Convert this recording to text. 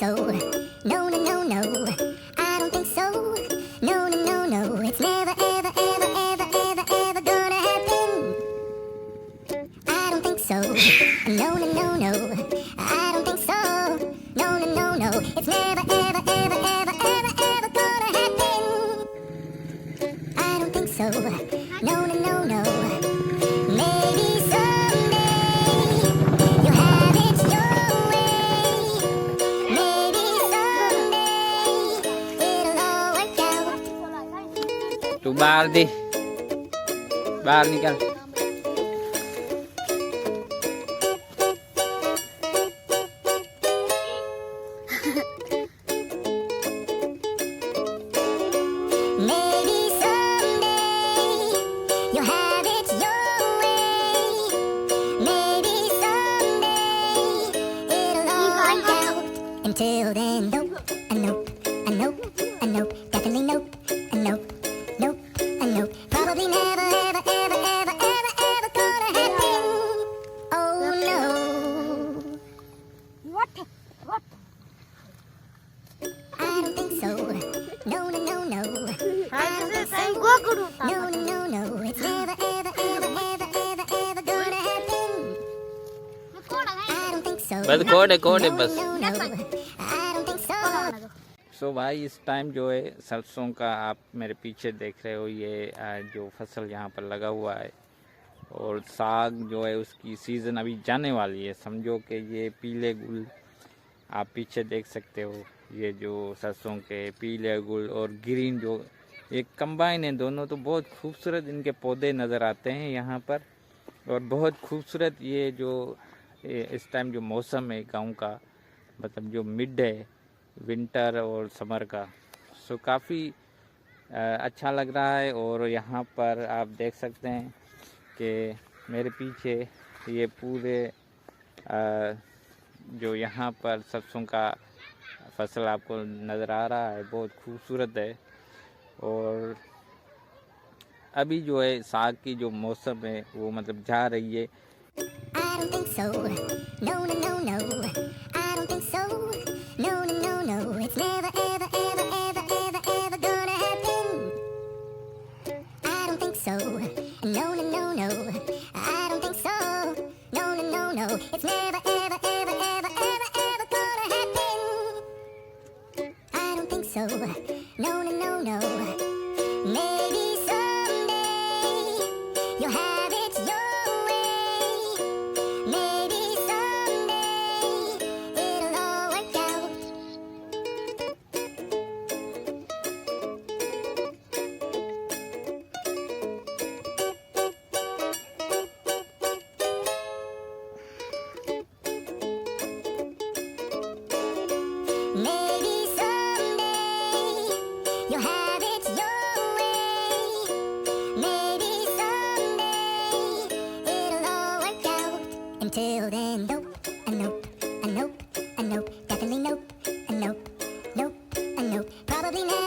so. No, no, no, no. I don't think so. No, no, no, no. It's never, ever, ever, ever, ever, ever gonna happen. I don't think so. No, no, no, no. I don't think so. No, no, no, no. It's never, ever, ever, ever, ever, ever gonna happen. I don't think so. No, no, no, no. Maybe someday you'll have it your way. Maybe someday it'll all work out. तू बाहर दे, बाहर निकल। Maybe someday you'll have it your way. Maybe someday it'll all work out. Until then, nope, a nope, a nope, a nope, definitely nope, a nope, nope, a nope. Probably never, ever, ever, ever, ever, ever gonna happen. Oh no. What? I don't think so. No, no, no, no. I don't think so. No, no, no, no. It's never, ever, ever, ever, ever, ever gonna happen. I don't think so. बस code है बस। No, no, no. I don't think so. सो भाई इस time जो है सरसों का आप मेरे पीछे देख रहे हो, ये जो फसल यहाँ पर लगा हुआ है, और साग जो है उसकी सीज़न अभी जाने वाली है। समझो कि ये पीले गुल आप पीछे देख सकते हो, ये जो सरसों के पीले गुल और ग्रीन जो एक कंबाइन है दोनों, तो बहुत खूबसूरत इनके पौधे नज़र आते हैं यहाँ पर। और बहुत खूबसूरत ये जो इस टाइम जो मौसम है गांव का, मतलब जो मिड है विंटर और समर का, सो काफ़ी अच्छा लग रहा है। और यहाँ पर आप देख सकते हैं कि मेरे पीछे ये पूरे जो यहाँ पर सरसों का फसल आपको नज़र आ रहा है, बहुत खूबसूरत है। और अभी जो है साग की जो मौसम है वो मतलब जा रही है। I don't think so. No, no, no, no. I don't think so. No, no, no, no. It's never, ever, ever, ever, ever, ever gonna happen. I don't think so. No, no, no, no. I don't think so. No, no, no, no. It's never, ever, ever, ever, ever, ever gonna happen. I don't think so. No, no, no, no. Maybe someday you'll have it your way. Maybe someday it'll all work out. Maybe someday you'll have it your way. Maybe someday it'll all work out. Until then, nope, a nope, a nope, a nope, definitely nope, a nope, nope, a nope. Probably never.